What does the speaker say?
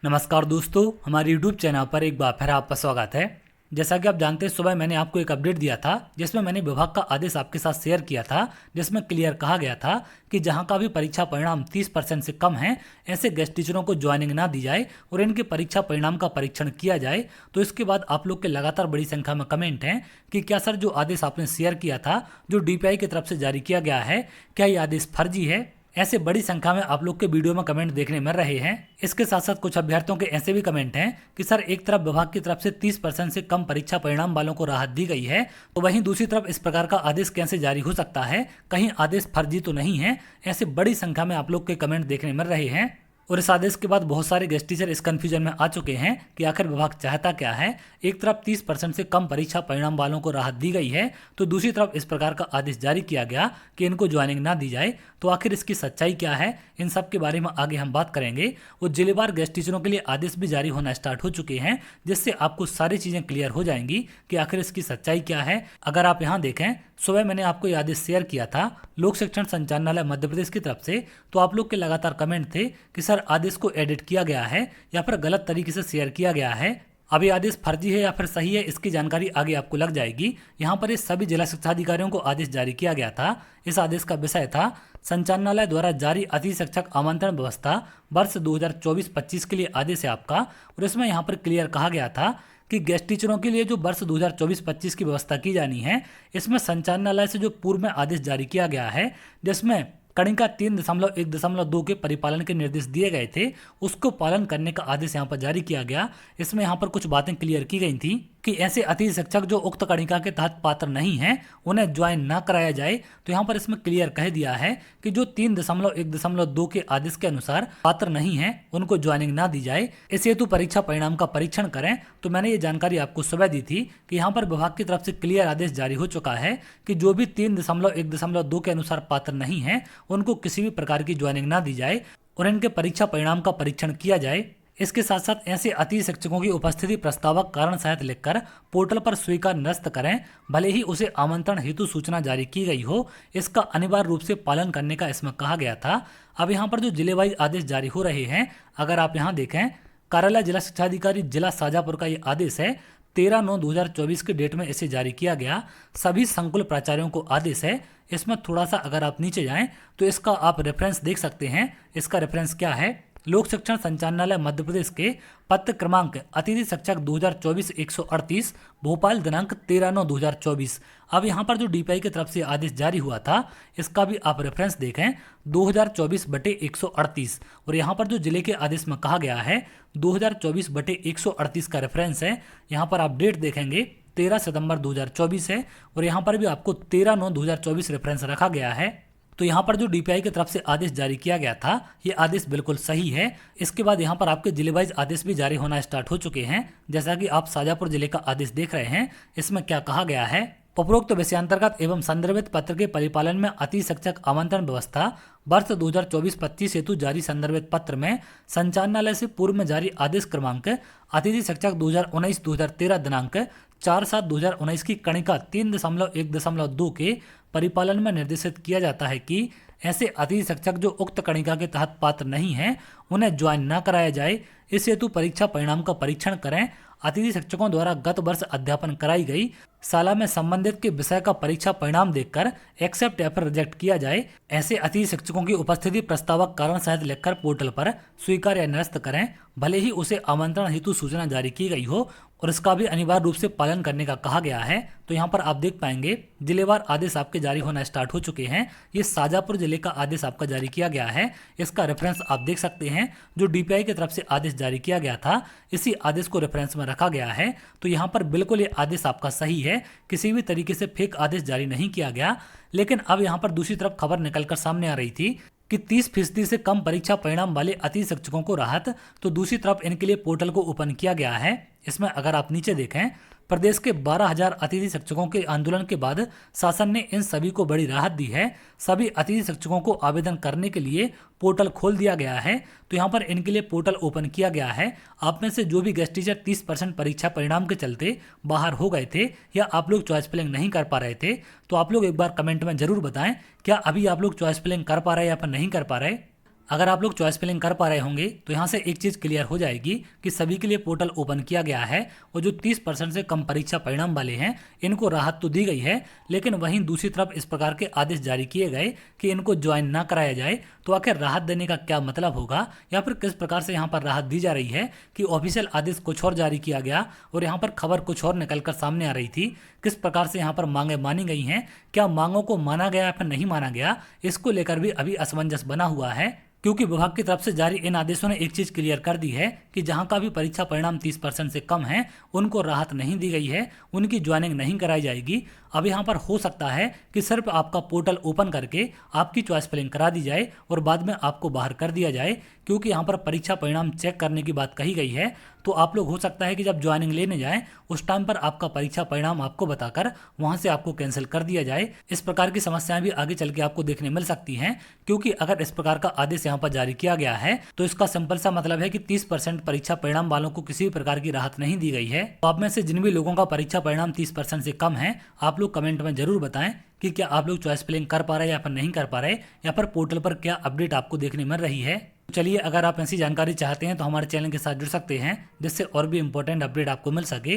नमस्कार दोस्तों, हमारे YouTube चैनल पर एक बार फिर आपका स्वागत है। जैसा कि आप जानते हैं, सुबह मैंने आपको एक अपडेट दिया था जिसमें मैंने विभाग का आदेश आपके साथ शेयर किया था, जिसमें क्लियर कहा गया था कि जहां का भी परीक्षा परिणाम 30% से कम है, ऐसे गेस्ट टीचरों को ज्वाइनिंग ना दी जाए और इनके परीक्षा परिणाम का परीक्षण किया जाए। तो इसके बाद आप लोग के लगातार बड़ी संख्या में कमेंट हैं कि क्या सर जो आदेश आपने शेयर किया था, जो DPI की तरफ से जारी किया गया है, क्या ये आदेश फर्जी है। ऐसे बड़ी संख्या में आप लोग के वीडियो में कमेंट देखने मिल रहे हैं। इसके साथ साथ कुछ अभ्यर्थियों के ऐसे भी कमेंट हैं कि सर एक तरफ विभाग की तरफ से 30% से कम परीक्षा परिणाम वालों को राहत दी गई है, तो वहीं दूसरी तरफ इस प्रकार का आदेश कैसे जारी हो सकता है, कहीं आदेश फर्जी तो नहीं है। ऐसे बड़ी संख्या में आप लोग के कमेंट देखने मिल रहे हैं और इस आदेश के बाद बहुत सारे गेस्ट टीचर इस कंफ्यूजन में आ चुके हैं कि आखिर विभाग चाहता क्या है। एक तरफ 30% से कम परीक्षा परिणाम वालों को राहत दी गई है, तो दूसरी तरफ इस प्रकार का आदेश जारी किया गया कि इनको ज्वाइनिंग ना दी जाए। तो आखिर इसकी सच्चाई क्या है, इन सब के बारे में आगे हम बात करेंगे। और जिलेवार गेस्ट टीचरों के लिए आदेश भी जारी होना स्टार्ट हो चुके हैं, जिससे आपको सारी चीजें क्लियर हो जाएंगी कि आखिर इसकी सच्चाई क्या है। अगर आप यहाँ देखें, सुबह मैंने आपको ये आदेश शेयर किया था लोक शिक्षण संचालनालय मध्य प्रदेश की तरफ से, तो आप लोग के लगातार कमेंट थे कि सर आदेश को एडिट किया गया है या फिर गलत तरीके से शेयर किया गया है। अब ये आदेश फर्जी है या फिर सही है, इसकी जानकारी आगे आपको लग जाएगी। यहाँ पर इस सभी जिला शिक्षा अधिकारियों को आदेश जारी किया गया था। इस आदेश का विषय था संचालनालय द्वारा जारी अतिथि शिक्षक आमंत्रण व्यवस्था वर्ष 2024-25 के लिए आदेश है आपका। और इसमें यहाँ पर क्लियर कहा गया था कि गेस्ट टीचरों के लिए जो वर्ष 2024-25 की व्यवस्था की जानी है, इसमें संचालनालय से जो पूर्व में आदेश जारी किया गया है, जिसमें कणिका 3.1.2 के परिपालन के निर्देश दिए गए थे, उसको पालन करने का आदेश यहाँ पर जारी किया गया। इसमें यहाँ पर कुछ बातें क्लियर की गई थी कि ऐसे अतिथि शिक्षक जो उक्त कणिका के तहत पात्र नहीं हैं, उन्हें ज्वाइन ना कराया जाए। तो यहाँ पर इसमें क्लियर कह दिया है कि जो 3.1.2 के आदेश के अनुसार पात्र नहीं है, उनको ज्वाइनिंग ना दी जाए। इस हेतु परीक्षा परिणाम का परीक्षण करें। तो मैंने ये जानकारी आपको सुबह दी थी कि यहाँ पर विभाग की तरफ से क्लियर आदेश जारी हो चुका है कि जो भी 3.1.2 के अनुसार पात्र नहीं है, उनको किसी भी प्रकार की ज्वाइनिंग ना दी जाए और इनके परीक्षा परिणाम का परीक्षण किया जाए। इसके साथ साथ ऐसे अतिथि शिक्षकों की उपस्थिति प्रस्तावक कारण सहित लिखकर पोर्टल पर स्वीकार निरस्त करें, भले ही उसे आमंत्रण हेतु सूचना जारी की गई हो। इसका अनिवार्य रूप से पालन करने का इसमें कहा गया था। अब यहाँ पर जो जिले वाइज आदेश जारी हो रहे हैं, अगर आप यहाँ देखें, कार्यालय जिला शिक्षा अधिकारी जिला शाजापुर का ये आदेश है। 13/9/2024 के डेट में इसे जारी किया गया। सभी संकुल प्राचार्यों को आदेश है। इसमें थोड़ा सा अगर आप नीचे जाएं तो इसका आप रेफरेंस देख सकते हैं। इसका रेफरेंस क्या है, लोक शिक्षण संचालनालय मध्य प्रदेश के पत्र क्रमांक अतिथि शिक्षक 2024-138 भोपाल दिनांक 13/9/2024। अब यहाँ पर जो DPI की तरफ से आदेश जारी हुआ था, इसका भी आप रेफरेंस देखें, 2024/138। और यहाँ पर जो जिले के आदेश में कहा गया है 2024/138 का रेफरेंस है। यहाँ पर आप डेट देखेंगे 13 सितंबर 2024 है और यहाँ पर भी आपको 13/9/2024 रेफरेंस रखा गया है। तो यहाँ पर जो DPI की तरफ से आदेश जारी किया गया था, ये आदेश बिल्कुल सही है। इसके बाद यहाँ पर आपके जिले वाइज आदेश भी जारी होना स्टार्ट हो चुके हैं। जैसा कि आप शाजापुर जिले का आदेश देख रहे हैं, इसमें क्या कहा गया है, उपरोक्त विषयांतर्गत एवं संदर्भित पत्र के परिपालन में अतिथि शिक्षक आमंत्रण व्यवस्था वर्ष 2024-25 हेतु जारी संदर्भित पत्र में संचालनालय से पूर्व में जारी आदेश क्रमांक अतिथि शिक्षक 2019-2013 दिनांक 4/7/2019 की कणिका 3.1.2 के परिपालन में निर्देशित किया जाता है कि ऐसे अतिथि शिक्षक जो उक्त कणिका के तहत पात्र नहीं हैं, उन्हें ज्वाइन न कराया जाए। इस हेतु परीक्षा परिणाम का परीक्षण करें। अतिथि शिक्षकों द्वारा गत वर्ष अध्यापन कराई गई शाला में संबंधित के विषय का परीक्षा परिणाम देखकर एक्सेप्ट या फिर रिजेक्ट किया जाए। ऐसे अतिथि शिक्षकों की उपस्थिति प्रस्तावक कारण सहित लिखकर पोर्टल पर स्वीकार या निरस्त करें, भले ही उसे आमंत्रण हेतु सूचना जारी की गई हो और इसका भी अनिवार्य रूप से पालन करने का कहा गया है। तो यहाँ पर आप देख पाएंगे जिलेवार आदेश आपके जारी होना स्टार्ट हो चुके हैं। ये शाजापुर जिले का आदेश आपका जारी किया गया है। इसका रेफरेंस आप देख सकते हैं। जो DPI की तरफ से आदेश जारी किया गया था, इसी आदेश को रेफरेंस में रखा गया है। तो यहाँ पर बिल्कुल ये आदेश आपका सही है, किसी भी तरीके से फेक आदेश जारी नहीं किया गया। लेकिन अब यहाँ पर दूसरी तरफ खबर निकलकर सामने आ रही थी कि 30% से कम परीक्षा परिणाम वाले अतिथि शिक्षकों को राहत। तो दूसरी तरफ इनके लिए पोर्टल को ओपन किया गया है। इसमें अगर आप नीचे देखें, प्रदेश के 12,000 अतिथि शिक्षकों के आंदोलन के बाद शासन ने इन सभी को बड़ी राहत दी है। सभी अतिथि शिक्षकों को आवेदन करने के लिए पोर्टल खोल दिया गया है। तो यहाँ पर इनके लिए पोर्टल ओपन किया गया है। आप में से जो भी गेस्ट टीचर 30% परीक्षा परिणाम के चलते बाहर हो गए थे या आप लोग चॉइस फिलिंग नहीं कर पा रहे थे, तो आप लोग एक बार कमेंट में जरूर बताएं, क्या अभी आप लोग चॉइस फिलिंग कर पा रहे हैं या फिर नहीं कर पा रहे। अगर आप लोग चॉइस फिलिंग कर पा रहे होंगे तो यहाँ से एक चीज़ क्लियर हो जाएगी कि सभी के लिए पोर्टल ओपन किया गया है और जो 30% से कम परीक्षा परिणाम वाले हैं इनको राहत तो दी गई है, लेकिन वहीं दूसरी तरफ इस प्रकार के आदेश जारी किए गए कि इनको ज्वाइन ना कराया जाए। तो आखिर राहत देने का क्या मतलब होगा या फिर किस प्रकार से यहाँ पर राहत दी जा रही है कि ऑफिशियल आदेश कुछ और जारी किया गया और यहाँ पर खबर कुछ और निकलकर सामने आ रही थी। किस प्रकार से यहाँ पर मांगे मानी गई हैं, क्या मांगों को माना गया या फिर नहीं माना गया, इसको लेकर भी अभी असमंजस बना हुआ है। क्योंकि विभाग की तरफ से जारी इन आदेशों ने एक चीज क्लियर कर दी है कि जहां का भी परीक्षा परिणाम 30% से कम है उनको राहत नहीं दी गई है, उनकी ज्वाइनिंग नहीं कराई जाएगी। अब यहाँ पर हो सकता है कि सिर्फ आपका पोर्टल ओपन करके आपकी चॉइस फिलिंग करा दी जाए और बाद में आपको बाहर कर दिया जाए, क्योंकि यहाँ पर परीक्षा परिणाम चेक करने की बात कही गई है। तो आप लोग हो सकता है कि जब ज्वाइनिंग लेने जाएं उस टाइम पर आपका परीक्षा परिणाम आपको बताकर वहां से आपको कैंसिल कर दिया जाए। इस प्रकार की समस्याएं भी आगे चल के आपको देखने मिल सकती हैं, क्योंकि अगर इस प्रकार का आदेश यहाँ पर जारी किया गया है तो इसका सिंपल सा मतलब है कि 30% परीक्षा परिणाम वालों को किसी भी प्रकार की राहत नहीं दी गई है। तो आप में से जिन भी लोगों का परीक्षा परिणाम 30% से कम है, आप लोग कमेंट में जरूर बताएं कि क्या आप लोग चॉइस फिलिंग कर पा रहे हैं या फिर नहीं कर पा रहे, या फिर पोर्टल पर क्या अपडेट आपको देखने मिल रही है। चलिए, अगर आप ऐसी जानकारी चाहते हैं तो हमारे चैनल के साथ जुड़ सकते हैं, जिससे और भी इंपॉर्टेंट अपडेट आपको मिल सके।